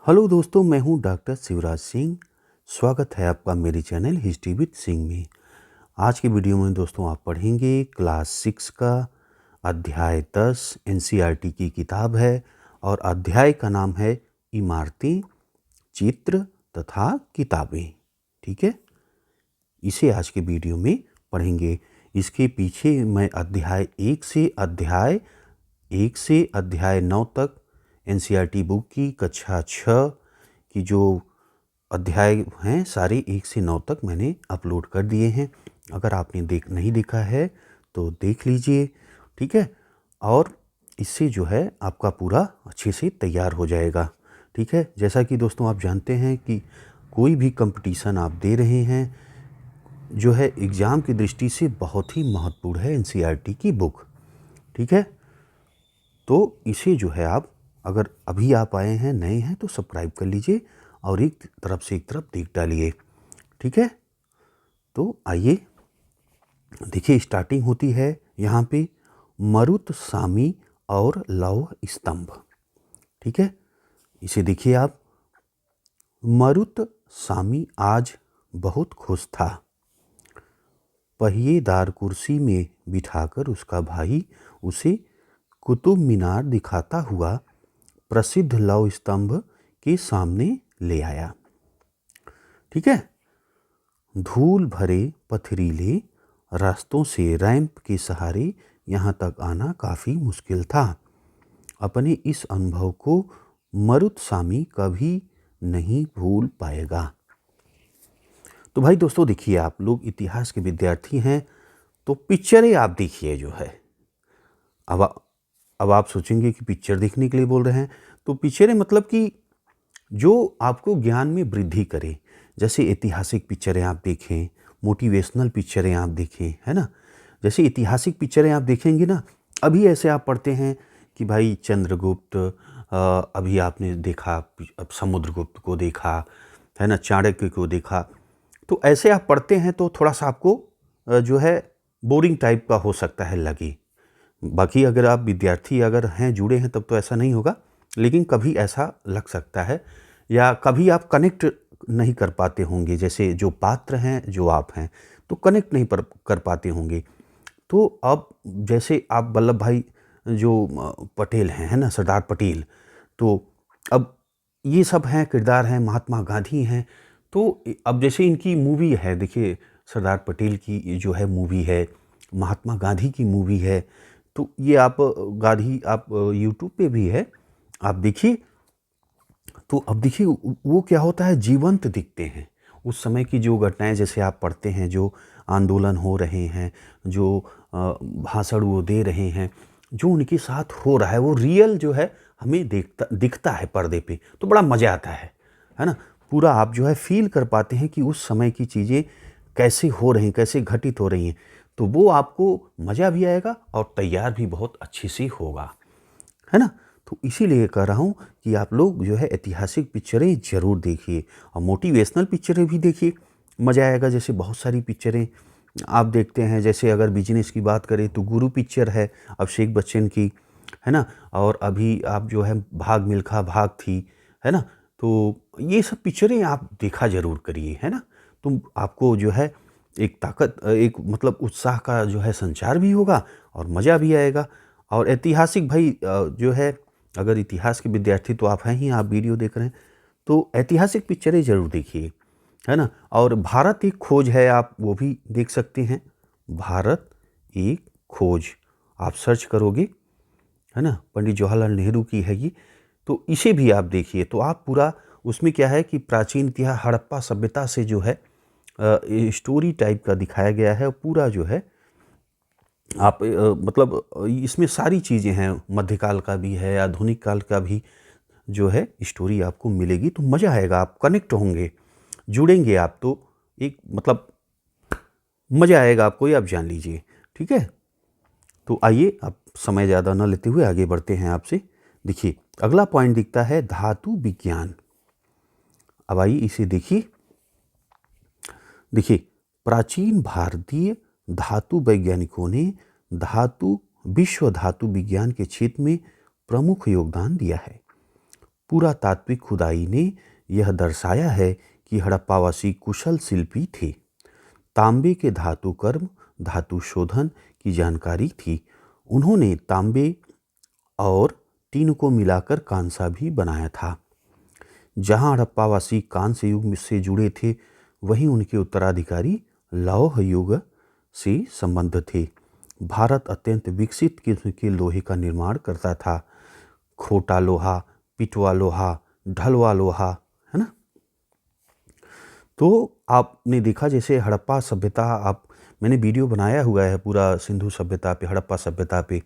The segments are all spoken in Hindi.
हेलो दोस्तों, मैं हूं डॉक्टर शिवराज सिंह। स्वागत है आपका मेरे चैनल हिस्ट्री विद सिंह में। आज के वीडियो में दोस्तों आप पढ़ेंगे क्लास 6 का अध्याय 10 एनसीईआरटी की किताब है और अध्याय का नाम है इमारतें, चित्र तथा किताबें। ठीक है, इसे आज के वीडियो में पढ़ेंगे। इसके पीछे मैं अध्याय 1 से अध्याय 9 तक एनसीईआरटी बुक की कक्षा 6 की जो अध्याय हैं सारे 1 से 9 तक मैंने अपलोड कर दिए हैं। अगर आपने नहीं देखा है तो देख लीजिए। ठीक है, और इससे जो है आपका पूरा अच्छे से तैयार हो जाएगा। ठीक है, जैसा कि दोस्तों आप जानते हैं कि कोई भी कंपटीशन आप दे रहे हैं जो है एग्ज़ाम की दृष्टि से बहुत ही महत्वपूर्ण है एनसीईआरटी की बुक। ठीक है, तो इसे जो है आप अगर अभी आप आए हैं, नए हैं, तो सब्सक्राइब कर लीजिए और एक तरफ से एक तरफ देख डालिए। ठीक है, तो आइए देखिए, स्टार्टिंग होती है यहाँ पे मरुतसामी और लौह स्तंभ। ठीक है, इसे देखिए आप। मरुतसामी आज बहुत खुश था। पहिएदार कुर्सी में बिठाकर उसका भाई उसे कुतुब मीनार दिखाता हुआ प्रसिद्ध लौह स्तंभ के सामने ले आया। ठीक है, धूल भरे पथरीले रास्तों से रैंप के सहारे यहाँ तक आना काफ़ी मुश्किल था। अपने इस अनुभव को मरुतसामी कभी नहीं भूल पाएगा। तो भाई दोस्तों देखिए, आप लोग इतिहास के विद्यार्थी हैं तो पिक्चरें आप देखिए जो है। अब आप सोचेंगे कि पिक्चर देखने के लिए बोल रहे हैं, तो पिक्चरें मतलब कि जो आपको ज्ञान में वृद्धि करे। जैसे ऐतिहासिक पिक्चरें आप देखें, मोटिवेशनल पिक्चरें आप देखें, है ना। जैसे ऐतिहासिक पिक्चरें आप देखेंगे ना, अभी ऐसे आप पढ़ते हैं कि भाई चंद्रगुप्त, अभी आपने देखा, अब समुद्रगुप्त को देखा, है ना, चाणक्य को देखा। तो ऐसे आप पढ़ते हैं तो थोड़ा सा आपको जो है बोरिंग टाइप का हो सकता है लगे। बाकी अगर आप विद्यार्थी अगर हैं, जुड़े हैं, तब तो ऐसा नहीं होगा, लेकिन कभी ऐसा लग सकता है या कभी आप कनेक्ट नहीं कर पाते होंगे। जैसे जो पात्र हैं, जो आप हैं, तो कनेक्ट नहीं कर पाते होंगे। तो अब जैसे आप वल्लभ भाई जो पटेल हैं, है ना, सरदार पटेल, तो अब ये सब हैं, किरदार हैं, महात्मा गांधी हैं। तो अब जैसे इनकी मूवी है, देखिए सरदार पटेल की जो है मूवी है, महात्मा गांधी की मूवी है, तो ये आप गांधी आप यूट्यूब पे भी है, आप देखिए। तो अब देखिए वो क्या होता है, जीवंत दिखते हैं। उस समय की जो घटनाएं जैसे आप पढ़ते हैं, जो आंदोलन हो रहे हैं, जो भाषण वो दे रहे हैं, जो उनके साथ हो रहा है, वो रियल जो है हमें दिखता है पर्दे पे, तो बड़ा मज़ा आता है ना। पूरा आप जो है फील कर पाते हैं कि उस समय की चीज़ें कैसे हो रही हैं, कैसे घटित हो रही हैं। तो वो आपको मज़ा भी आएगा और तैयार भी बहुत अच्छे से होगा, है ना। तो इसीलिए कह रहा हूँ कि आप लोग जो है ऐतिहासिक पिक्चरें ज़रूर देखिए और मोटिवेशनल पिक्चरें भी देखिए, मज़ा आएगा। जैसे बहुत सारी पिक्चरें आप देखते हैं, जैसे अगर बिजनेस की बात करें तो गुरु पिक्चर है अभिषेक बच्चन की, है ना। और अभी आप जो है भाग मिल्खा भाग थी, है ना। तो ये सब पिक्चरें आप देखा ज़रूर करिए, है ना। तो आपको जो है एक ताकत, एक मतलब उत्साह का जो है संचार भी होगा और मज़ा भी आएगा। और ऐतिहासिक भाई जो है, अगर इतिहास के विद्यार्थी तो आप हैं ही, आप वीडियो देख रहे हैं, तो ऐतिहासिक पिक्चरें ज़रूर देखिए, है ना। और भारत एक खोज है, आप वो भी देख सकते हैं। भारत एक खोज आप सर्च करोगे, है ना, पंडित जवाहरलाल नेहरू की है ये, तो इसे भी आप देखिए। तो आप पूरा उसमें क्या है कि प्राचीन इतिहास हड़प्पा सभ्यता से जो है स्टोरी टाइप का दिखाया गया है। पूरा जो है आप मतलब इसमें सारी चीज़ें हैं, मध्यकाल का भी है, आधुनिक काल का भी जो है स्टोरी आपको मिलेगी। तो मज़ा आएगा, आप कनेक्ट होंगे, जुड़ेंगे आप, तो एक मतलब मज़ा आएगा आपको, ये आप जान लीजिए। ठीक है, तो आइए आप समय ज़्यादा न लेते हुए आगे बढ़ते हैं आपसे। देखिए अगला पॉइंट दिखता है धातु विज्ञान। अब आइए इसे देखिए। देखिए, प्राचीन भारतीय धातु वैज्ञानिकों ने विश्व धातु विज्ञान के क्षेत्र में प्रमुख योगदान दिया है। पुरातात्विक खुदाई ने यह दर्शाया है कि हड़प्पावासी कुशल शिल्पी थे। तांबे के धातु कर्म, धातु शोधन की जानकारी थी। उन्होंने तांबे और टीन को मिलाकर कांसा भी बनाया था। जहां हड़प्पावासी कांस्य युग से जुड़े थे, वहीं उनके उत्तराधिकारी लौह युग से संबंध थे। भारत अत्यंत विकसित किस्म के लोहे का निर्माण करता था। खोटा लोहा, पिटवा लोहा, ढलवा लोहा, है ना। तो आपने देखा जैसे हड़प्पा सभ्यता, मैंने वीडियो बनाया हुआ है पूरा सिंधु सभ्यता पे, हड़प्पा सभ्यता पे।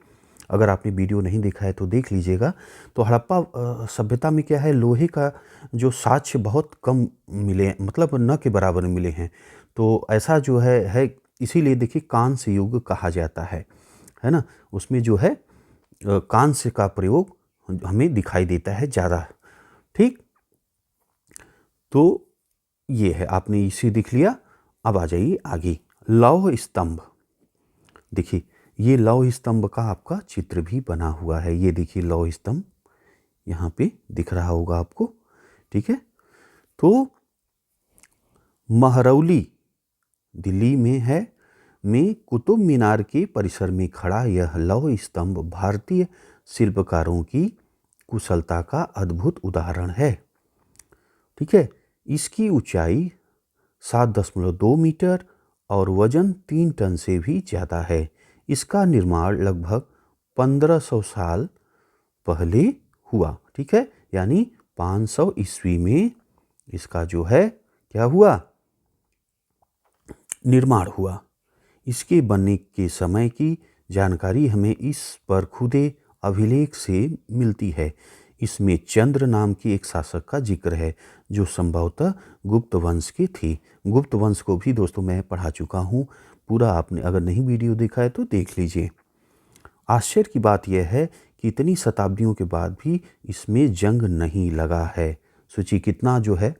अगर आपने वीडियो नहीं देखा है तो देख लीजिएगा। तो हड़प्पा सभ्यता में क्या है, लोहे का जो साक्ष्य बहुत कम मिले, मतलब न के बराबर मिले हैं। तो ऐसा जो है इसीलिए देखिए कांस्य युग कहा जाता है ना। उसमें जो है कांस्य का प्रयोग हमें दिखाई देता है ज़्यादा। ठीक, तो ये है, आपने इसे देख लिया। अब आ जाइए आगे, लौह स्तंभ। देखिए ये लौह स्तंभ का आपका चित्र भी बना हुआ है। ये देखिए लौह स्तंभ यहाँ पे दिख रहा होगा आपको। ठीक है, तो महरौली दिल्ली में है, में कुतुब मीनार के परिसर में खड़ा यह लौह स्तंभ भारतीय शिल्पकारों की कुशलता का अद्भुत उदाहरण है। ठीक है, इसकी ऊंचाई 7.2 मीटर और वजन 3 टन से भी ज़्यादा है। इसका निर्माण लगभग 1500 साल पहले हुआ। ठीक है, यानी 500 ईस्वी में इसका जो है क्या हुआ, निर्माण हुआ। इसके बनने के समय की जानकारी हमें इस पर खुदे अभिलेख से मिलती है। इसमें चंद्र नाम के एक शासक का जिक्र है जो संभवतः गुप्त वंश के थे। गुप्त वंश को भी दोस्तों मैं पढ़ा चुका हूँ पूरा, आपने अगर नहीं वीडियो देखा है तो देख लीजिए। आश्चर्य की बात यह है कि इतनी शताब्दियों के बाद भी इसमें जंग नहीं लगा है। सोचिए कितना जो है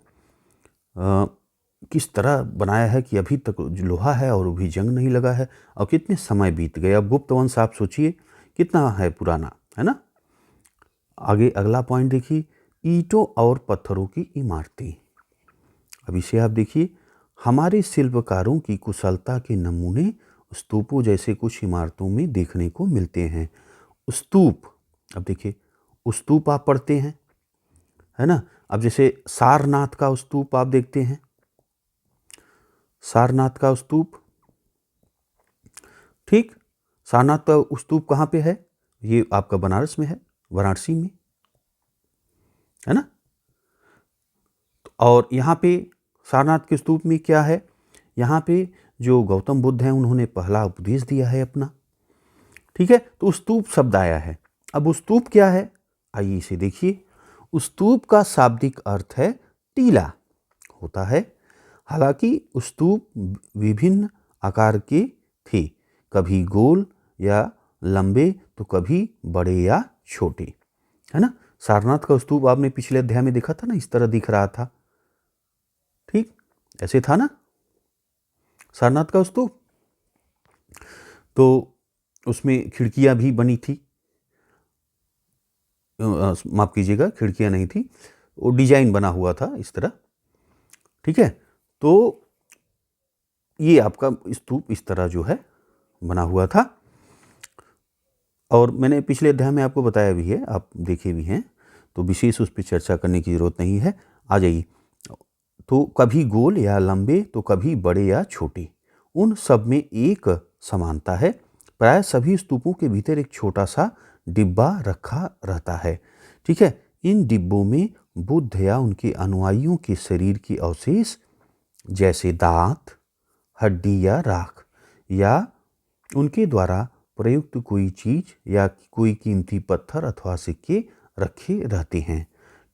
किस तरह बनाया है कि अभी तक लोहा है और भी जंग नहीं लगा है, और कितने समय बीत गए। अब गुप्त वंश आप सोचिए कितना है पुराना, है ना। आगे अगला पॉइंट देखिए, ईंटों और पत्थरों की इमारतें। अब इसे आप देखिए, हमारे शिल्पकारों की कुशलता के नमूने स्तूपों जैसे कुछ इमारतों में देखने को मिलते हैं। स्तूप, अब देखिए स्तूप आप पढ़ते हैं, है ना। अब जैसे सारनाथ का स्तूप आप देखते हैं, सारनाथ का स्तूप। ठीक, सारनाथ का स्तूप कहाँ पे है, ये आपका बनारस में है, वाराणसी में, है ना। और यहाँ पे सारनाथ के स्तूप में क्या है, यहाँ पे जो गौतम बुद्ध हैं उन्होंने पहला उपदेश दिया है अपना। ठीक है, तो स्तूप शब्द आया है। अब स्तूप क्या है, आइए इसे देखिए। स्तूप का शाब्दिक अर्थ है टीला होता है। हालांकि स्तूप विभिन्न आकार के थे, कभी गोल या लंबे तो कभी बड़े या छोटे, है ना। सारनाथ का स्तूप आपने पिछले अध्याय में देखा था ना, इस तरह दिख रहा था। ठीक, ऐसे था ना सारनाथ का स्तूप। तो उसमें खिड़कियां भी बनी थी, माफ कीजिएगा खिड़कियां नहीं थी, वो डिजाइन बना हुआ था इस तरह। ठीक है, तो ये आपका स्तूप इस तरह जो है बना हुआ था। और मैंने पिछले अध्याय में आपको बताया भी है, आप देखे भी हैं, तो विशेष उस पर चर्चा करने की जरूरत नहीं है। आ जाइए, तो कभी गोल या लंबे तो कभी बड़े या छोटे, उन सब में एक समानता है। प्राय सभी स्तूपों के भीतर एक छोटा सा डिब्बा रखा रहता है। ठीक है, इन डिब्बों में बुद्ध या उनके अनुयायियों के शरीर के अवशेष जैसे दांत, हड्डी या राख, या उनके द्वारा प्रयुक्त कोई चीज या कोई कीमती पत्थर अथवा सिक्के रखे रहते हैं।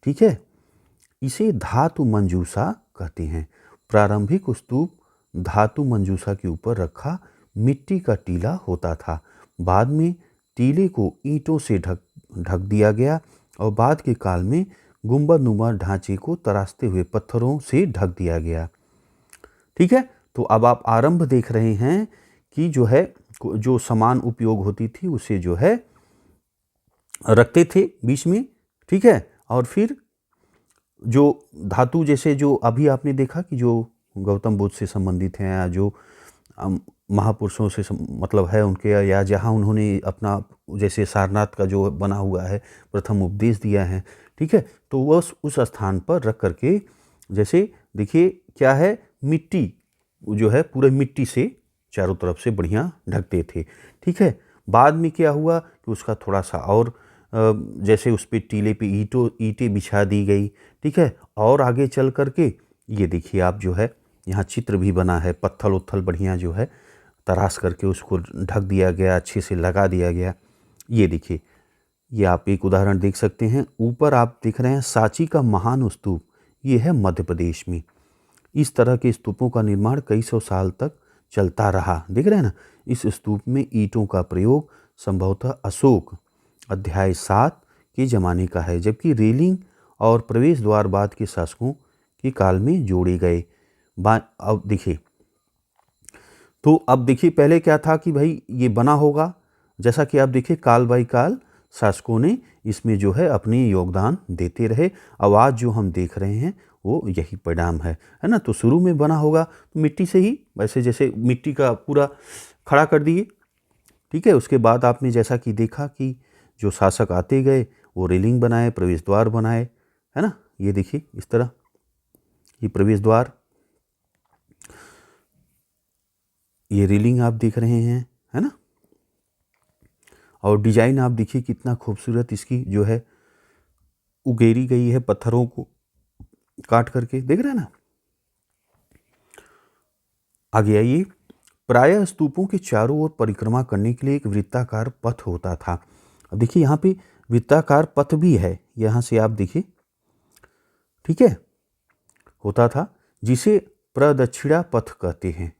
ठीक है, इसे धातु मंजूसा कहते हैं। प्रारंभिक स्तूप धातु मंजूसा के ऊपर रखा मिट्टी का टीला होता था। बाद में टीले को ईंटों से ढक दिया गया और बाद के काल में गुंबदनुमा ढांचे को तराशते हुए पत्थरों से ढक दिया गया। ठीक है, तो अब आप आरंभ देख रहे हैं कि जो है जो सामान उपयोग होती थी उसे जो है रखते थे बीच में। ठीक है, और फिर जो धातु जैसे जो अभी आपने देखा कि जो गौतम बुद्ध से संबंधित हैं या जो महापुरुषों से मतलब है उनके, या जहाँ उन्होंने अपना जैसे सारनाथ का जो बना हुआ है प्रथम उपदेश दिया है, ठीक है, तो वह उस स्थान पर रख करके, जैसे देखिए क्या है, मिट्टी जो है पूरे मिट्टी से चारों तरफ से बढ़िया ढकते थे, ठीक है। बाद में क्या हुआ कि उसका थोड़ा सा और जैसे उस पे टीले पे ईंटें बिछा दी गई, ठीक है। और आगे चल करके ये देखिए आप जो है यहाँ चित्र भी बना है, पत्थल उत्थल बढ़िया जो है तराश करके उसको ढक दिया गया, अच्छे से लगा दिया गया। ये देखिए, ये आप एक उदाहरण देख सकते हैं। ऊपर आप देख रहे हैं सांची का महान स्तूप, ये है मध्य प्रदेश में। इस तरह के स्तूपों का निर्माण कई सौ साल तक चलता रहा, देख रहे हैं ना। इस स्तूप में ईंटों का प्रयोग संभवतः अशोक अध्याय 7 के ज़माने का है, जबकि रेलिंग और प्रवेश द्वार बाद के शासकों के काल में जोड़े गए। अब देखिए, तो अब देखिए पहले क्या था कि भाई ये बना होगा, जैसा कि आप देखिए काल बाई काल शासकों ने इसमें जो है अपनी योगदान देते रहे। अब आज जो हम देख रहे हैं वो यही परिणाम है ना। तो शुरू में बना होगा तो मिट्टी से ही, वैसे जैसे मिट्टी का पूरा खड़ा कर दिए, ठीक है। उसके बाद आपने जैसा कि देखा कि जो शासक आते गए वो रेलिंग बनाए, प्रवेश द्वार बनाए, है ना। ये देखिए इस तरह ये प्रवेश द्वार, ये रेलिंग आप देख रहे हैं, है ना। और डिजाइन आप देखिए कितना खूबसूरत इसकी जो है उगेरी गई है, पत्थरों को काट करके, देख रहे हैं ना। आगे आइए। प्रायः स्तूपों के चारों ओर परिक्रमा करने के लिए एक वृत्ताकार पथ होता था। अब देखिए यहाँ पे वृत्ताकार पथ भी है, यहाँ से आप देखिए, ठीक है, होता था, जिसे प्रदक्षिणा पथ कहते हैं।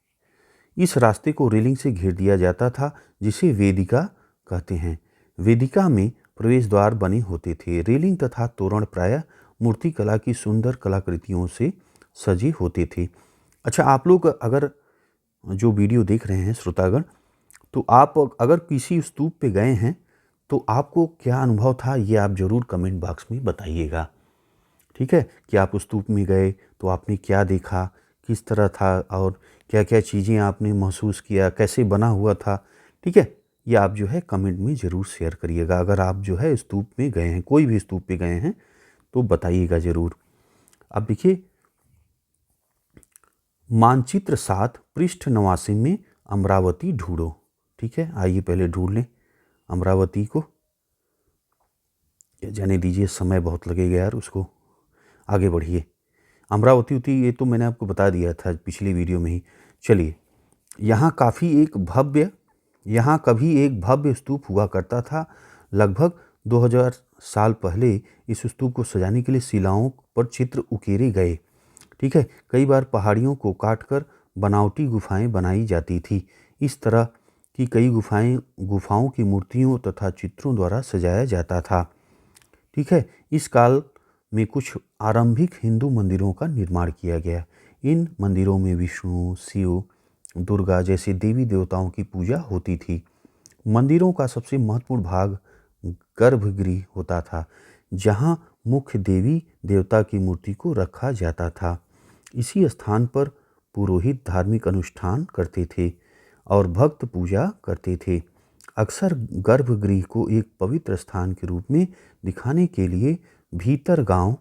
इस रास्ते को रेलिंग से घेर दिया जाता था, जिसे वेदिका कहते हैं। वेदिका में प्रवेश द्वार बने होते थे। रेलिंग तथा तोरण प्रायः मूर्तिकला की सुंदर कलाकृतियों से सजे होते थे। अच्छा, आप लोग अगर जो वीडियो देख रहे हैं श्रोतागण, तो आप अगर किसी स्तूप पे गए हैं तो आपको क्या अनुभव था, ये आप ज़रूर कमेंट बॉक्स में बताइएगा, ठीक है। कि आप उस स्तूप में गए तो आपने क्या देखा, किस तरह था, और क्या क्या चीज़ें आपने महसूस किया, कैसे बना हुआ था, ठीक है। ये आप जो है कमेंट में ज़रूर शेयर करिएगा। अगर आप जो है स्तूप में गए हैं, कोई भी स्तूप पे गए हैं तो बताइएगा ज़रूर। अब देखिए मानचित्र 7 पृष्ठ 89 में अमरावती ढूंढो, ठीक है। आइए पहले ढूंढ लें अमरावती को, जाने दीजिए, समय बहुत लगेगा यार उसको, आगे बढ़िए। अमरावती होती ये तो मैंने आपको बता दिया था पिछली वीडियो में ही। चलिए, यहाँ कभी एक भव्य स्तूप हुआ करता था। लगभग 2000 साल पहले इस स्तूप को सजाने के लिए शिलाओं पर चित्र उकेरे गए, ठीक है। कई बार पहाड़ियों को काटकर बनावटी गुफाएं बनाई जाती थी। इस तरह की कई गुफाओं की मूर्तियों तथा चित्रों द्वारा सजाया जाता था, ठीक है। इस काल में कुछ आरंभिक हिंदू मंदिरों का निर्माण किया गया। इन मंदिरों में विष्णु, शिव, दुर्गा जैसे देवी देवताओं की पूजा होती थी। मंदिरों का सबसे महत्वपूर्ण भाग गर्भगृह होता था, जहां मुख्य देवी देवता की मूर्ति को रखा जाता था। इसी स्थान पर पुरोहित धार्मिक अनुष्ठान करते थे और भक्त पूजा करते थे। अक्सर गर्भगृह को एक पवित्र स्थान के रूप में दिखाने के लिए भीतर गांव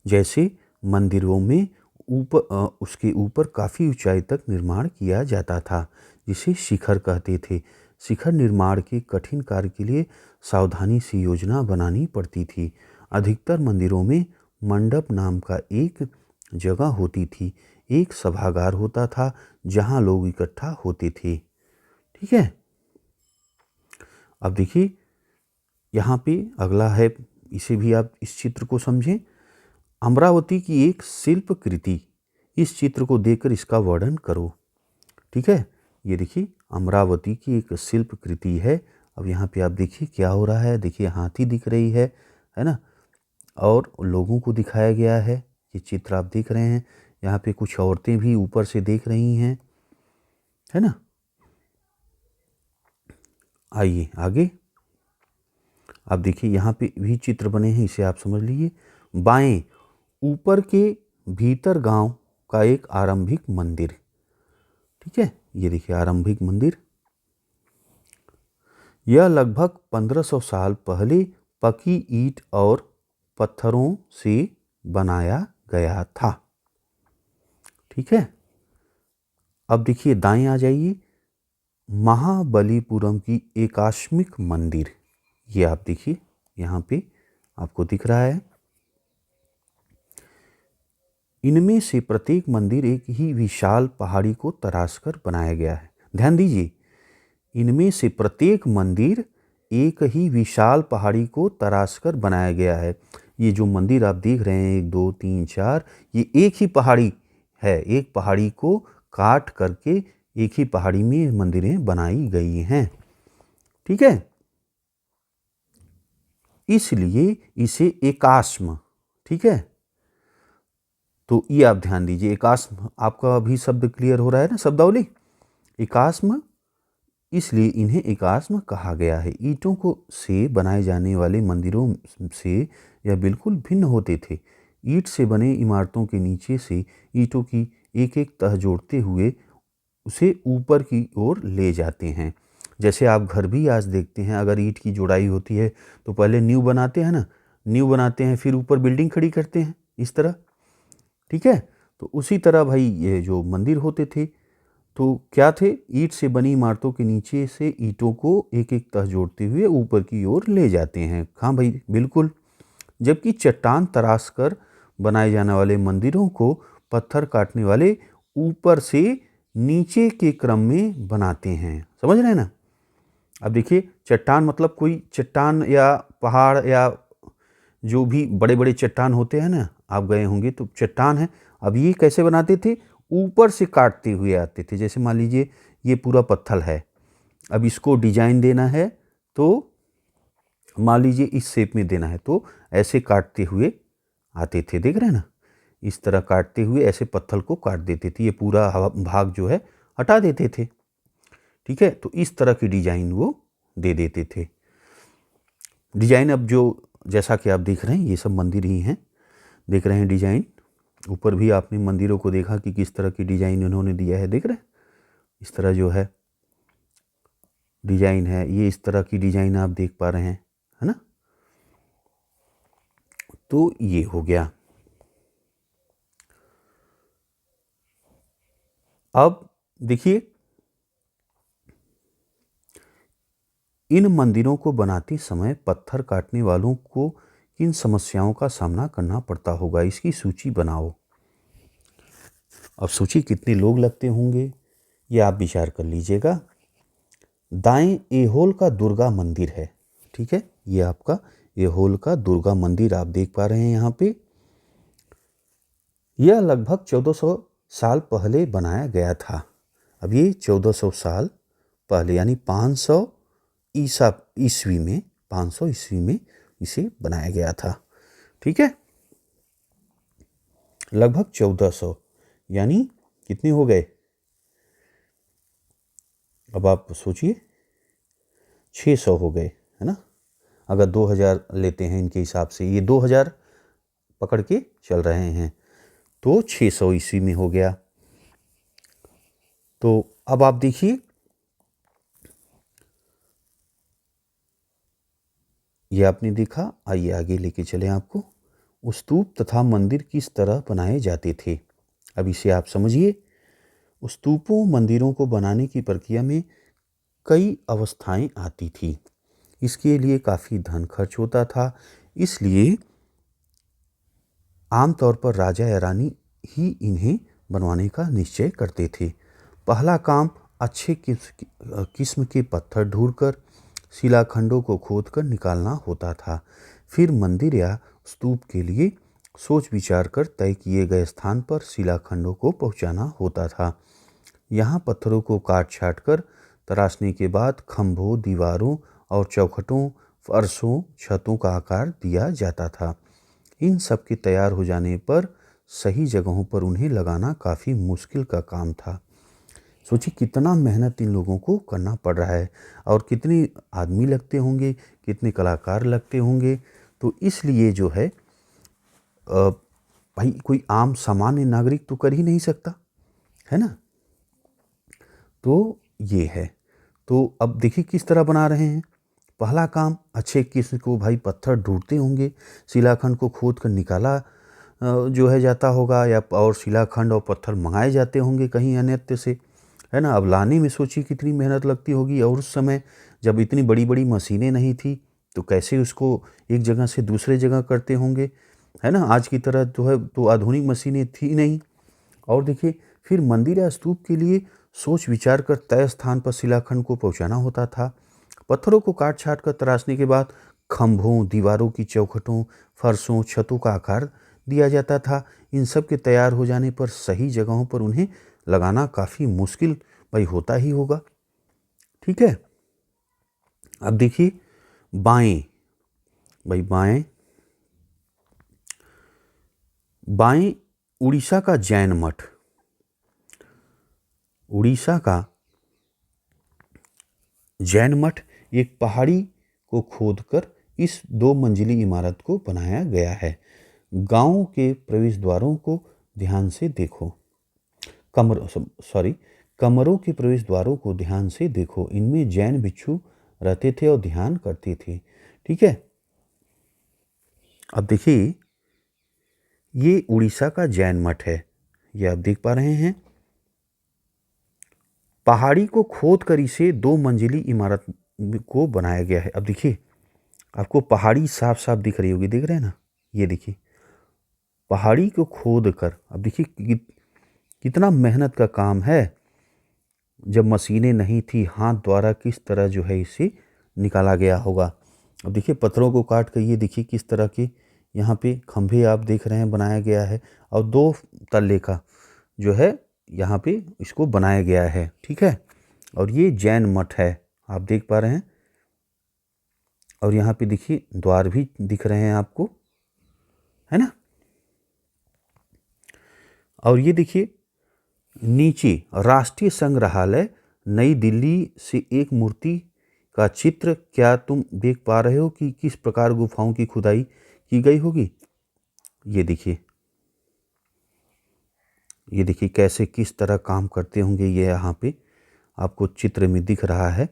जैसे मंदिरों में उसके ऊपर काफ़ी ऊंचाई तक निर्माण किया जाता था, जिसे शिखर कहते थे। शिखर निर्माण के कठिन कार्य के लिए सावधानी से योजना बनानी पड़ती थी। अधिकतर मंदिरों में मंडप नाम का एक जगह होती थी, एक सभागार होता था जहां लोग इकट्ठा होते थे, ठीक है। अब देखिए यहाँ पे अगला है, इसे भी आप इस चित्र को समझें। अमरावती की एक शिल्प कृति, इस चित्र को देखकर इसका वर्णन करो, ठीक है। ये देखिए अमरावती की एक शिल्प कृति है। अब यहाँ पे आप देखिए क्या हो रहा है, देखिए हाथी दिख रही है ना, और लोगों को दिखाया गया है। ये चित्र आप देख रहे हैं, यहाँ पे कुछ औरतें भी ऊपर से देख रही हैं, है ना। आइए आगे। आप देखिए यहाँ पे भी चित्र बने हैं, इसे आप समझ लीजिए। बाएं ऊपर के भीतर गांव का एक आरंभिक मंदिर, ठीक है, ये देखिए आरंभिक मंदिर। यह लगभग 1500 साल पहले पकी ईंट और पत्थरों से बनाया गया था, ठीक है। अब देखिए दाएं आ जाइए, महाबलीपुरम की एकाश्मिक मंदिर, ये आप देखिए यहाँ पे आपको दिख रहा है। इनमें से प्रत्येक मंदिर एक ही विशाल पहाड़ी को तराशकर बनाया गया है। ध्यान दीजिए, इनमें से प्रत्येक मंदिर एक ही विशाल पहाड़ी को तराशकर बनाया गया है। ये जो मंदिर आप देख रहे हैं 1 2 3 4, ये एक ही पहाड़ी है, एक पहाड़ी को काट करके एक ही पहाड़ी में मंदिरें बनाई गई हैं, ठीक है। इसलिए इसे एकाश्म, ठीक है। तो ये आप ध्यान दीजिए, एकाश्म आपका अभी शब्द क्लियर हो रहा है ना, शब्दावली एकाश्म, इसलिए इन्हें एकाश्म कहा गया है। ईंटों को से बनाए जाने वाले मंदिरों से यह बिल्कुल भिन्न होते थे। ईंट से बने इमारतों के नीचे से ईंटों की एक एक तह जोड़ते हुए उसे ऊपर की ओर ले जाते हैं। जैसे आप घर भी आज देखते हैं, अगर ईंट की जोड़ाई होती है तो पहले नींव बनाते हैं ना, नींव बनाते हैं फिर ऊपर बिल्डिंग खड़ी करते हैं इस तरह, ठीक है। तो उसी तरह भाई ये जो मंदिर होते थे तो क्या थे, ईंट से बनी इमारतों के नीचे से ईंटों को एक एक तह जोड़ते हुए ऊपर की ओर ले जाते हैं। हाँ भाई बिल्कुल। जबकि चट्टान तराश कर बनाए जाने वाले मंदिरों को पत्थर काटने वाले ऊपर से नीचे के क्रम में बनाते हैं। समझ रहे हैं ना। अब देखिए चट्टान मतलब कोई चट्टान या पहाड़ या जो भी बड़े बड़े चट्टान होते हैं ना, आप गए होंगे तो चट्टान है। अब ये कैसे बनाते थे, ऊपर से काटते हुए आते थे। जैसे मान लीजिए ये पूरा पत्थर है, अब इसको डिजाइन देना है तो मान लीजिए इस शेप में देना है तो ऐसे काटते हुए आते थे, देख रहे हैं ना, इस तरह काटते हुए ऐसे पत्थर को काट देते थे, ये पूरा भाग जो है हटा देते थे, ठीक है। तो इस तरह की डिजाइन वो दे देते थे। डिजाइन अब जो जैसा कि आप देख रहे हैं ये सब मंदिर ही हैं, देख रहे हैं डिजाइन। ऊपर भी आपने मंदिरों को देखा कि किस तरह की डिजाइन उन्होंने दिया है, देख रहे हैं इस तरह जो है डिजाइन है, ये इस तरह की डिजाइन आप देख पा रहे हैं, है ना। तो ये हो गया। अब देखिए इन मंदिरों को बनाते समय पत्थर काटने वालों को किन समस्याओं का सामना करना पड़ता होगा, इसकी सूची बनाओ। अब सूची कितने लोग लगते होंगे ये आप विचार कर लीजिएगा। दाएं एहोल का दुर्गा मंदिर है, ठीक है, ये आपका एहोल का दुर्गा मंदिर आप देख पा रहे हैं यहाँ पे। यह लगभग 1400 साल पहले बनाया गया था। अब ये 1400 साल पहले यानी 500 ईस्वी में, 500 ईस्वी में इसे बनाया गया था, ठीक है। लगभग 1400 यानी कितने हो गए, अब आप सोचिए 600 हो गए, है ना। अगर 2000 लेते हैं इनके हिसाब से, ये 2000 पकड़ के चल रहे हैं तो 600 ईस्वी में हो गया। तो अब आप देखिए ये आपने देखा, आइए आगे लेके चलें आपको। स्तूप तथा मंदिर किस तरह बनाए जाते थे, अब इसे आप समझिए। स्तूपों मंदिरों को बनाने की प्रक्रिया में कई अवस्थाएं आती थी। इसके लिए काफ़ी धन खर्च होता था, इसलिए आमतौर पर राजा या रानी ही इन्हें बनवाने का निश्चय करते थे। पहला काम अच्छे किस्म के पत्थर ढूंढकर शिलाखंडों को खोदकर निकालना होता था। फिर मंदिर या स्तूप के लिए सोच विचार कर तय किए गए स्थान पर शिलाखंडों को पहुंचाना होता था। यहाँ पत्थरों को काट छाट कर तराशने के बाद खंभों, दीवारों और चौखटों, फर्शों, छतों का आकार दिया जाता था। इन सब के तैयार हो जाने पर सही जगहों पर उन्हें लगाना काफ़ी मुश्किल का काम था। सोचिए कितना मेहनत इन लोगों को करना पड़ रहा है और कितने आदमी लगते होंगे, कितने कलाकार लगते होंगे। तो इसलिए जो है भाई कोई आम सामान्य नागरिक तो कर ही नहीं सकता, है ना। तो ये है। तो अब देखिए किस तरह बना रहे हैं। पहला काम, अच्छे किस्म को भाई पत्थर ढूंढते होंगे, शिलाखंड को खोद कर निकाला जो है जाता होगा, या और शिलाखंड और पत्थर मंगाए जाते होंगे कहीं अन्यत्र से, है ना। अब लाने में सोचिए कितनी मेहनत लगती होगी, और उस समय जब इतनी बड़ी बड़ी मशीनें नहीं थी तो कैसे उसको एक जगह से दूसरे जगह करते होंगे, है ना। आज की तरह जो है तो आधुनिक मशीनें थी नहीं। और देखिए फिर मंदिर या स्तूप के लिए सोच विचार कर तय स्थान पर शिलाखंड को पहुंचाना होता था। पत्थरों को काट छाट कर तराशने के बाद खंभों, दीवारों की चौखटों, फर्शों, छतों का आकार दिया जाता था। इन सब के तैयार हो जाने पर सही जगहों पर उन्हें लगाना काफ़ी मुश्किल भाई होता ही होगा। ठीक है। अब देखिए बाएं, भाई बाएं बाएं उड़ीसा का जैन मठ, उड़ीसा का जैन मठ एक पहाड़ी को खोदकर इस 2 मंजिली इमारत को बनाया गया है। गांव के प्रवेश द्वारों को ध्यान से देखो, कमरों के प्रवेश द्वारों को ध्यान से देखो। इनमें जैन भिक्षु रहते थे और ध्यान करते थे। ठीक है। अब देखिए ये उड़ीसा का जैन मठ है, ये आप देख पा रहे हैं। पहाड़ी को खोद कर इसे 2 मंजिली इमारत को बनाया गया है। अब देखिए आपको पहाड़ी साफ साफ दिख रही होगी, देख रहे हैं ना, ये देखिए पहाड़ी को खोद कर। अब देखिए कितना मेहनत का काम है। जब मशीनें नहीं थी, हाथ द्वारा किस तरह जो है इसे निकाला गया होगा। अब देखिए पत्थरों को काट कर ये देखिए किस तरह के यहाँ पे खंभे आप देख रहे हैं बनाया गया है, और 2 तल्ले का जो है यहाँ पे इसको बनाया गया है। ठीक है। और ये जैन मठ है, आप देख पा रहे हैं। और यहाँ पे देखिए द्वार भी दिख रहे हैं आपको, है ना। और ये देखिए नीचे राष्ट्रीय संग्रहालय नई दिल्ली से एक मूर्ति का चित्र। क्या तुम देख पा रहे हो कि किस प्रकार गुफाओं की खुदाई की गई होगी। ये देखिए कैसे किस तरह काम करते होंगे, ये यहाँ पे आपको चित्र में दिख रहा है।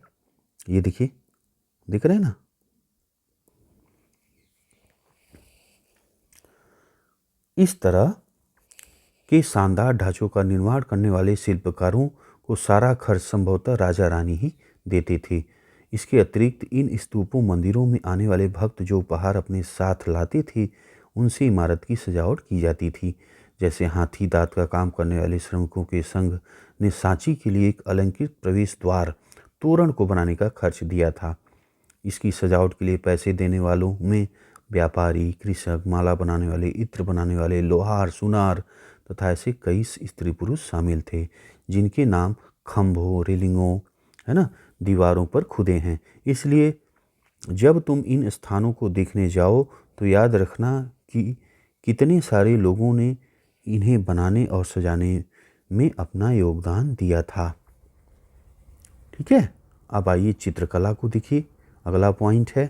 ये देखिए, दिख रहे हैं ना। इस तरह के शानदार ढांचों का निर्माण करने वाले शिल्पकारों को सारा खर्च संभवतः राजा रानी ही देते थे। इसके अतिरिक्त इन स्तूपों मंदिरों में आने वाले भक्त जो उपहार अपने साथ लाते थे, उनसे इमारत की सजावट की जाती थी। जैसे हाथी दांत का काम करने वाले श्रमिकों के संघ ने सांची के लिए एक अलंकृत प्रवेश द्वार तोरण को बनाने का खर्च दिया था। इसकी सजावट के लिए पैसे देने वालों में व्यापारी, कृषक, माला बनाने वाले, इत्र बनाने वाले, लोहार, सुनार तथा ऐसे कई स्त्री पुरुष शामिल थे, जिनके नाम खंभों, रेलिंगों, है ना, दीवारों पर खुदे हैं। इसलिए जब तुम इन स्थानों को देखने जाओ तो याद रखना कि कितने सारे लोगों ने इन्हें बनाने और सजाने में अपना योगदान दिया था। ठीक है। अब आइए चित्रकला को देखिए, अगला पॉइंट है।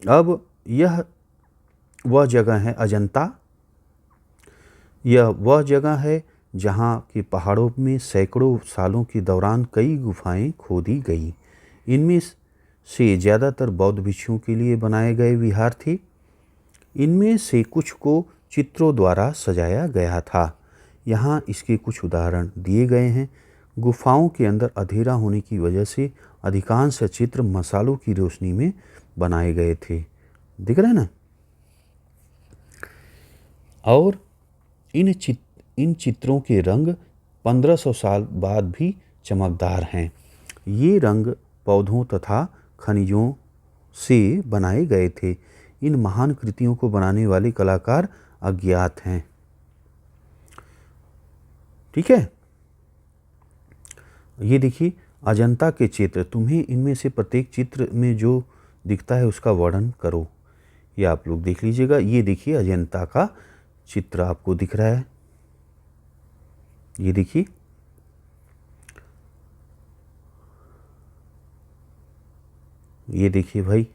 अब यह वह जगह है अजंता। यह वह जगह है जहाँ के पहाड़ों में सैकड़ों सालों के दौरान कई गुफाएं खोदी गई। इनमें से ज़्यादातर बौद्ध भिक्षुओं के लिए बनाए गए विहार थे। इनमें से कुछ को चित्रों द्वारा सजाया गया था। यहाँ इसके कुछ उदाहरण दिए गए हैं। गुफाओं के अंदर अंधेरा होने की वजह से अधिकांश चित्र मसालों की रोशनी में बनाए गए थे, दिख रहे हैं ना। और इन चित्रों के रंग 1500 साल बाद भी चमकदार हैं। ये रंग पौधों तथा खनिजों से बनाए गए थे। इन महान कृतियों को बनाने वाले कलाकार अज्ञात हैं। ठीक है। ये देखिए अजंता के चित्र, तुम्हें इनमें से प्रत्येक चित्र में जो दिखता है उसका वर्णन करो। ये आप लोग देख लीजिएगा। ये देखिए अजंता का चित्र आपको दिख रहा है, ये देखिए, ये देखिए भाई,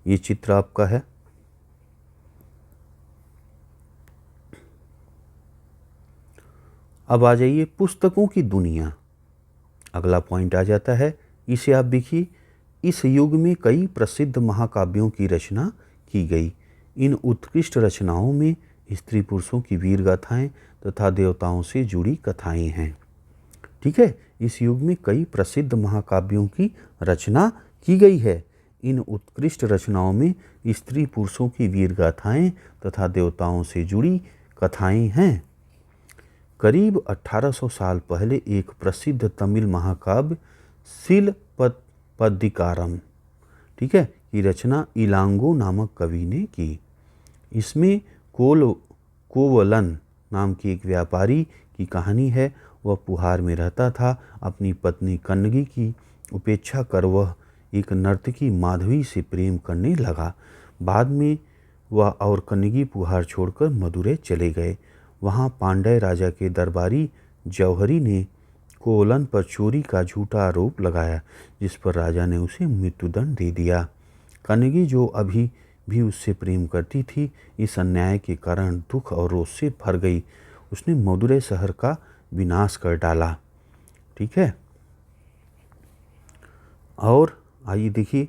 ये चित्र आपका है। अब आ जाइए पुस्तकों की दुनिया। अगला पॉइंट आ जाता है, इसे आप देखिए। इस युग में कई प्रसिद्ध महाकाव्यों की रचना की गई। इन उत्कृष्ट रचनाओं में स्त्री पुरुषों की वीर गाथाएं तथा देवताओं से जुड़ी कथाएं हैं। ठीक है, इस युग में कई प्रसिद्ध महाकाव्यों की रचना की गई है। इन उत्कृष्ट रचनाओं में स्त्री पुरुषों की वीर गाथाएं तथा देवताओं से जुड़ी कथाएं हैं। करीब 1800 साल पहले एक प्रसिद्ध तमिल महाकाव्य सिलपद्दिकारम, ठीक है, की रचना इलांगो नामक कवि ने की। इसमें कोवलन नाम के एक व्यापारी की कहानी है। वह पुहार में रहता था। अपनी पत्नी कन्नगी की उपेक्षा कर वह एक नर्तकी माधवी से प्रेम करने लगा। बाद में वह और कन्नगी पुहार छोड़कर मदुरै चले गए। वहाँ पांड्य राजा के दरबारी जौहरी ने कोवलन पर चोरी का झूठा आरोप लगाया, जिस पर राजा ने उसे मृत्युदंड दे दिया। कन्नगी, जो अभी भी उससे प्रेम करती थी, इस अन्याय के कारण दुख और रोष से भर गई। उसने मदुरै शहर का विनाश कर डाला। ठीक है, और आइए देखिए,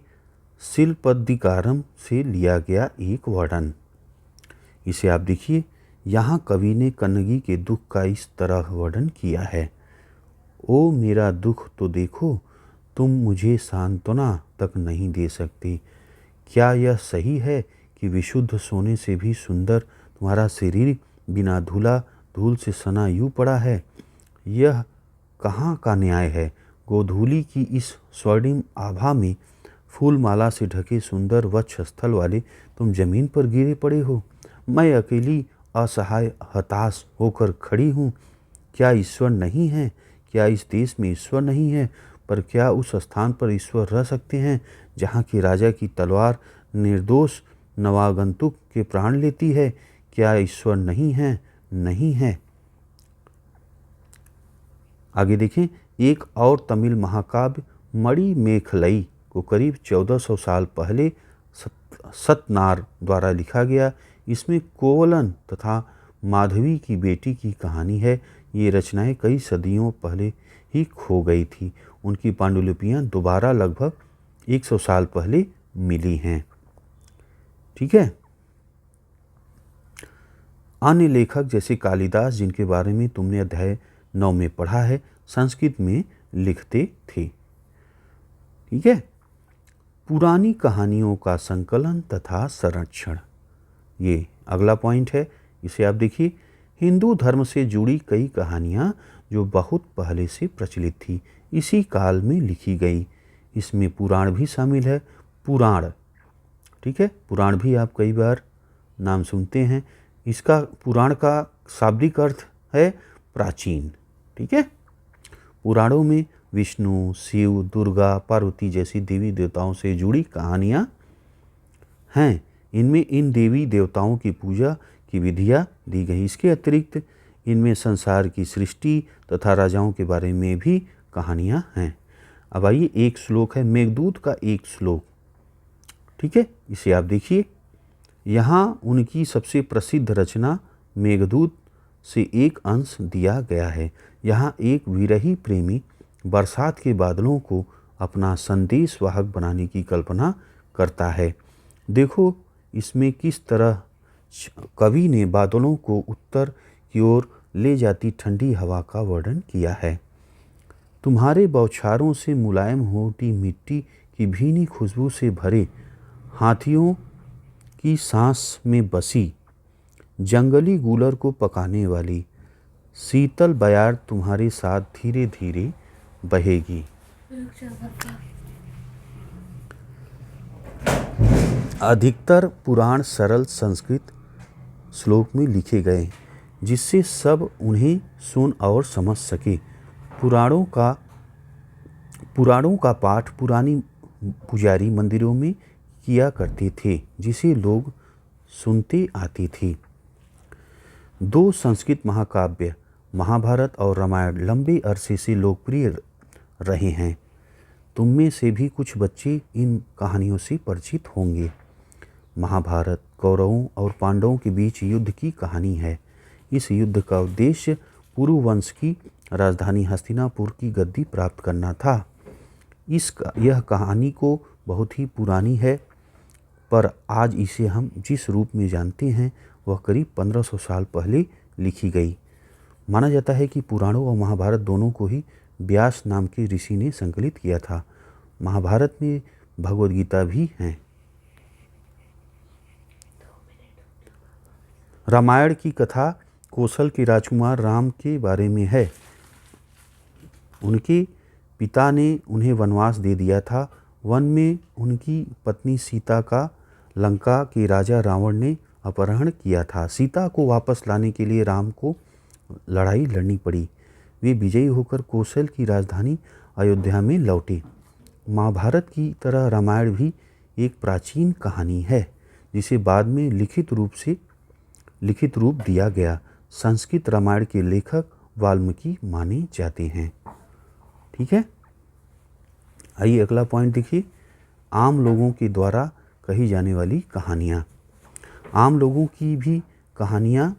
सिलपद्दिकारम से लिया गया एक वर्णन। इसे आप देखिए। यहाँ कवि ने कन्नगी के दुख का इस तरह वर्णन किया है। ओ मेरा दुख तो देखो, तुम मुझे सांत्वना तक नहीं दे सकती। क्या यह सही है कि विशुद्ध सोने से भी सुंदर तुम्हारा शरीर बिना धूल से सना यूं पड़ा है? यह कहाँ का न्याय है? गोधूली की इस स्वर्णिम आभा में फूलमाला से ढके सुंदर वक्ष स्थल वाले तुम जमीन पर गिरे पड़े हो। मैं अकेली असहाय हताश होकर खड़ी हूँ। क्या ईश्वर नहीं है? क्या इस देश में ईश्वर नहीं है? पर क्या उस स्थान पर ईश्वर रह सकते हैं जहाँ की राजा की तलवार निर्दोष नवागंतुक के प्राण लेती है? क्या ईश्वर नहीं है? नहीं है। आगे देखें, एक और तमिल महाकाव्य मणिमेखलई को करीब 1400 साल पहले सतनार द्वारा लिखा गया। इसमें कोवलन तथा माधवी की बेटी की कहानी है। ये रचनाएं कई सदियों पहले ही खो गई थी। उनकी पांडुलिपियां दोबारा लगभग 100 साल पहले मिली हैं। ठीक है, अन्य लेखक जैसे कालिदास, जिनके बारे में तुमने अध्याय 9 में पढ़ा है, संस्कृत में लिखते थे। ठीक है, पुरानी कहानियों का संकलन तथा संरक्षण, ये अगला पॉइंट है। इसे आप देखिए। हिंदू धर्म से जुड़ी कई कहानियाँ जो बहुत पहले से प्रचलित थी, इसी काल में लिखी गई। इसमें पुराण भी शामिल है। पुराण, ठीक है, पुराण भी आप कई बार नाम सुनते हैं। इसका पुराण का शाब्दिक अर्थ है प्राचीन। ठीक है, पुराणों में विष्णु, शिव, दुर्गा, पार्वती जैसी देवी देवताओं से जुड़ी कहानियाँ हैं। इनमें इन देवी देवताओं की पूजा की विधियाँ दी गई। इसके अतिरिक्त इनमें संसार की सृष्टि तथा राजाओं के बारे में भी कहानियाँ हैं। अब आइए, एक श्लोक है, मेघदूत का एक श्लोक। ठीक है, इसे आप देखिए। यहाँ उनकी सबसे प्रसिद्ध रचना मेघदूत से एक अंश दिया गया है। यहाँ एक विरही प्रेमी बरसात के बादलों को अपना संदेश वाहक बनाने की कल्पना करता है। देखो इसमें किस तरह कवि ने बादलों को उत्तर की ओर ले जाती ठंडी हवा का वर्णन किया है। तुम्हारे बौछारों से मुलायम होती मिट्टी की भीनी खुशबू से भरे हाथियों की सांस में बसी जंगली गूलर को पकाने वाली शीतल बयार तुम्हारे साथ धीरे धीरे बहेगी। अधिकतर पुराण सरल संस्कृत श्लोक में लिखे गए, जिससे सब उन्हें सुन और समझ सके। पुराणों का पाठ पुरानी पुजारी मंदिरों में किया करते थे, जिसे लोग सुनते आते थे। दो संस्कृत महाकाव्य महाभारत और रामायण लंबे अरसे से लोकप्रिय रहे हैं। तुम में से भी कुछ बच्चे इन कहानियों से परिचित होंगे। महाभारत कौरवों और पांडवों के बीच युद्ध की कहानी है। इस युद्ध का उद्देश्य पुरु वंश की राजधानी हस्तिनापुर की गद्दी प्राप्त करना था। यह कहानी को बहुत ही पुरानी है, पर आज इसे हम जिस रूप में जानते हैं वह करीब 1500 साल पहले लिखी गई। माना जाता है कि पुराणों और महाभारत दोनों को ही व्यास नाम के ऋषि ने संकलित किया था। महाभारत में भगवद गीता भी है। रामायण की कथा कौशल के राजकुमार राम के बारे में है। उनके पिता ने उन्हें वनवास दे दिया था। वन में उनकी पत्नी सीता का लंका के राजा रावण ने अपहरण किया था। सीता को वापस लाने के लिए राम को लड़ाई लड़नी पड़ी। वे विजयी होकर कौशल की राजधानी अयोध्या में लौटे। महाभारत की तरह रामायण भी एक प्राचीन कहानी है, जिसे बाद में लिखित रूप दिया गया। संस्कृत रामायण के लेखक वाल्मीकि माने जाते हैं। ठीक है, आइए अगला पॉइंट देखिए। आम लोगों के द्वारा कही जाने वाली कहानियाँ। आम लोगों की भी कहानियाँ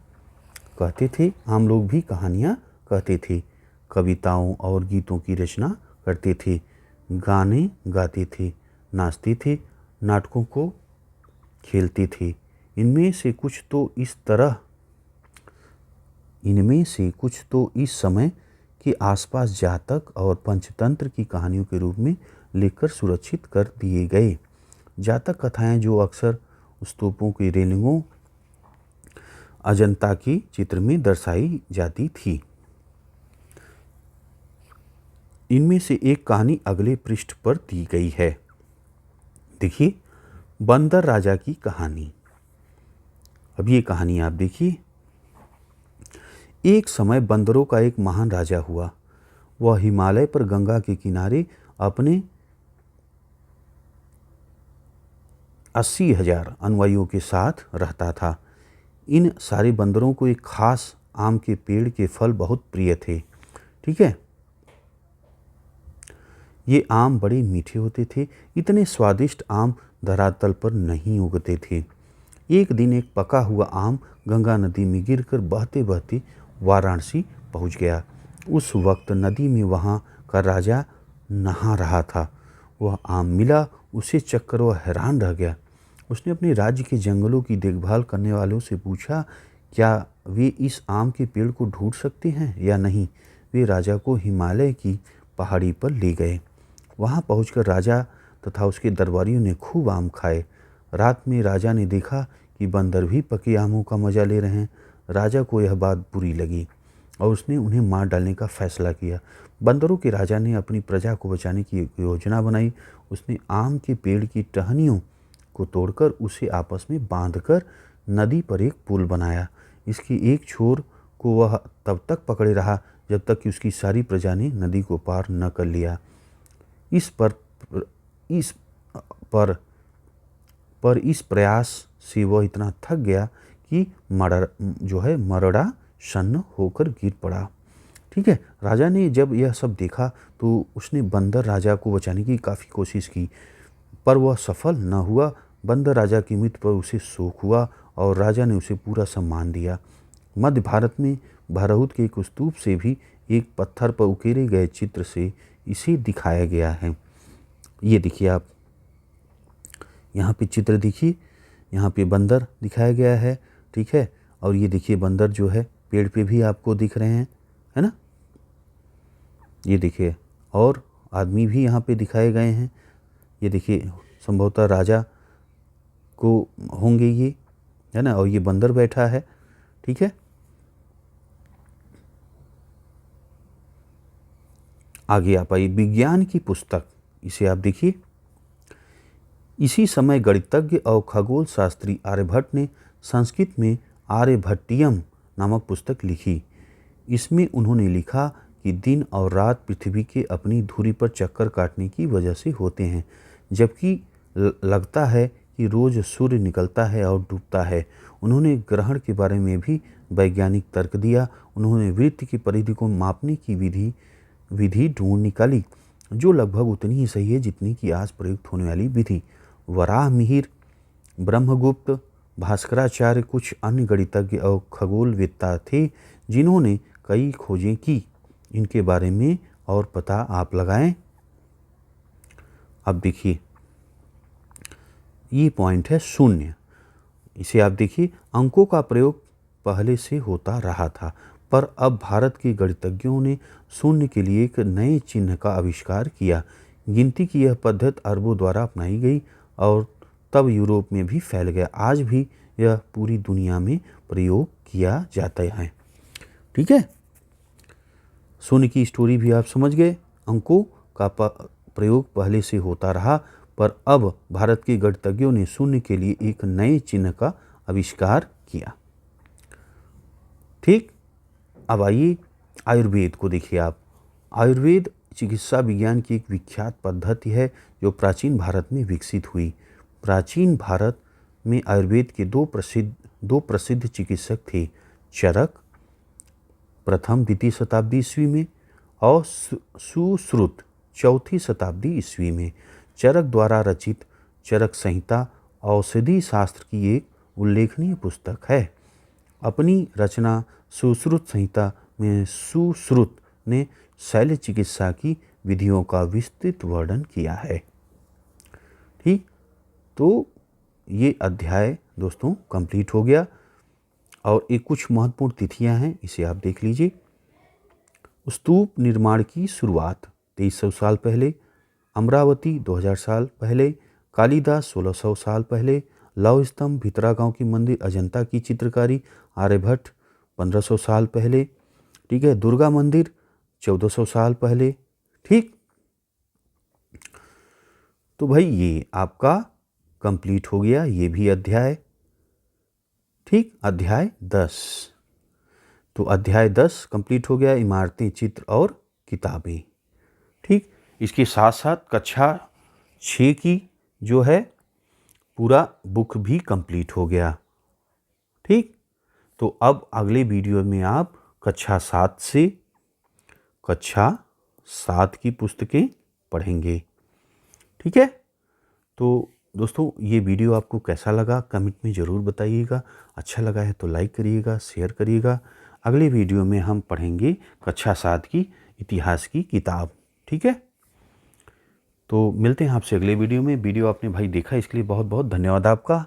कहते थे। आम लोग भी कहानियाँ कहते थे, कविताओं और गीतों की रचना करते थे, गाने गाते थे, नाचते थे, नाटकों को खेलते थे। इनमें से कुछ तो इस समय के आसपास जातक और पंचतंत्र की कहानियों के रूप में लिखकर सुरक्षित कर दिए गए। जातक कथाएं जो अक्सर स्तूपों की रेलिंगों, अजंता के चित्र में दर्शाई जाती थी। इनमें से एक कहानी अगले पृष्ठ पर दी गई है। देखिए, बंदर राजा की कहानी। अब ये कहानी आप देखिए। एक समय बंदरों का एक महान राजा हुआ। वह हिमालय पर गंगा के किनारे अपने 80,000 अनुयायियों के साथ रहता था। इन सारे बंदरों को एक खास आम के पेड़ के फल बहुत प्रिय थे। ठीक है, ये आम बड़े मीठे होते थे। इतने स्वादिष्ट आम धरातल पर नहीं उगते थे। एक दिन एक पका हुआ आम गंगा नदी में गिरकर बहते बहते वाराणसी पहुंच गया। उस वक्त नदी में वहां का राजा नहा रहा था। वह आम मिला, उसे चक्कर वह हैरान रह गया। उसने अपने राज्य के जंगलों की देखभाल करने वालों से पूछा, क्या वे इस आम के पेड़ को ढूंढ सकते हैं या नहीं। वे राजा को हिमालय की पहाड़ी पर ले गए। वहां पहुंचकर राजा तथा उसके दरबारियों ने खूब आम खाए। रात में राजा ने देखा कि बंदर भी पके आमों का मजा ले रहे हैं। राजा को यह बात बुरी लगी और उसने उन्हें मार डालने का फैसला किया। बंदरों के राजा ने अपनी प्रजा को बचाने की एक योजना बनाई। उसने आम के पेड़ की टहनियों को तोड़कर उसे आपस में बांधकर नदी पर एक पुल बनाया। इसके एक छोर को वह तब तक पकड़े रहा जब तक कि उसकी सारी प्रजा ने नदी को पार न कर लिया। इस प्रयास से वह इतना थक गया कि मरड़ा सन्न होकर गिर पड़ा। ठीक है, राजा ने जब यह सब देखा तो उसने बंदर राजा को बचाने की काफ़ी कोशिश की, पर वह सफल न हुआ। बंदर राजा की मृत्यु पर उसे शोक हुआ और राजा ने उसे पूरा सम्मान दिया। मध्य भारत में भरहुत के एक स्तूप से भी एक पत्थर पर उकेरे गए चित्र से इसे दिखाया गया है। ये देखिए, आप यहाँ पे चित्र देखिए, यहाँ पे बंदर दिखाया गया है। ठीक है, और ये देखिए बंदर जो है पेड़ पे भी आपको दिख रहे हैं, है ना। ये देखिए, और आदमी भी यहाँ पे दिखाए गए हैं। ये देखिए, संभवतः राजा को होंगे ये, है ना, और ये बंदर बैठा है। ठीक है, आगे आप आइए। विज्ञान की पुस्तक, इसे आप देखिए। इसी समय गणितज्ञ और खगोल शास्त्री आर्यभट्ट ने संस्कृत में आर्यभट्टियम नामक पुस्तक लिखी। इसमें उन्होंने लिखा कि दिन और रात पृथ्वी के अपनी धुरी पर चक्कर काटने की वजह से होते हैं, जबकि लगता है कि रोज सूर्य निकलता है और डूबता है। उन्होंने ग्रहण के बारे में भी वैज्ञानिक तर्क दिया। उन्होंने वृत्त की परिधि को मापने की विधि ढूंढ निकाली, जो लगभग उतनी ही सही है जितनी कि आज प्रयुक्त होने वाली विधि। वराह मिहिर, ब्रह्मगुप्त, भास्कराचार्य, कुछ अन्य गणितज्ञ और खगोलवेत्ता थे जिन्होंने कई खोजें की। इनके बारे में और पता आप लगाएं। अब देखिए, ये पॉइंट है शून्य। इसे आप देखिए, अंकों का प्रयोग पहले से होता रहा था, पर अब भारत के गणितज्ञों ने शून्य के लिए एक नए चिन्ह का आविष्कार किया। गिनती की यह पद्धति अरबों द्वारा अपनाई गई और तब यूरोप में भी फैल गया। आज भी यह पूरी दुनिया में प्रयोग किया जाता है। ठीक है, शून्य की स्टोरी भी आप समझ गए। अंकों का प्रयोग पहले से होता रहा, पर अब भारत के गणितज्ञों ने शून्य के लिए एक नए चिन्ह का आविष्कार किया। ठीक, अब आइए आयुर्वेद को देखिए आप। आयुर्वेद चिकित्सा विज्ञान की एक विख्यात पद्धति है जो प्राचीन भारत में विकसित हुई। प्राचीन भारत में आयुर्वेद के दो प्रसिद्ध चिकित्सक थे, चरक प्रथम द्वितीय शताब्दी ईस्वी में और सुश्रुत चौथी शताब्दी ईस्वी में। चरक द्वारा रचित चरक संहिता औषधि शास्त्र की एक उल्लेखनीय पुस्तक है। अपनी रचना सुश्रुत संहिता में सुश्रुत ने शल्य चिकित्सा की विधियों का विस्तृत वर्णन किया है। ठीक, तो ये अध्याय दोस्तों कंप्लीट हो गया। और एक कुछ महत्वपूर्ण तिथियां हैं, इसे आप देख लीजिए। स्तूप निर्माण की शुरुआत 2300 साल पहले, अमरावती 2000 साल पहले, कालिदास 1600 साल पहले, लौह स्तंभ भितरा गांव की मंदिर, अजंता की चित्रकारी आर्यभट्ट 1500 साल पहले। ठीक है, दुर्गा मंदिर 1400 साल पहले। ठीक, तो भाई ये आपका कंप्लीट हो गया ये भी अध्याय। ठीक, अध्याय 10। तो अध्याय 10 कंप्लीट हो गया, इमारतें, चित्र और किताबें। ठीक, इसके साथ साथ कक्षा 6 की जो है पूरा बुक भी कंप्लीट हो गया। ठीक, तो अब अगले वीडियो में आप कक्षा 7 से कक्षा 7 की पुस्तकें पढ़ेंगे। ठीक है, तो दोस्तों ये वीडियो आपको कैसा लगा कमेंट में ज़रूर बताइएगा। अच्छा लगा है तो लाइक करिएगा, शेयर करिएगा। अगले वीडियो में हम पढ़ेंगे कक्षा 7 की इतिहास की किताब। ठीक है, तो मिलते हैं आपसे अगले वीडियो में। वीडियो आपने भाई देखा इसके लिए बहुत बहुत धन्यवाद आपका।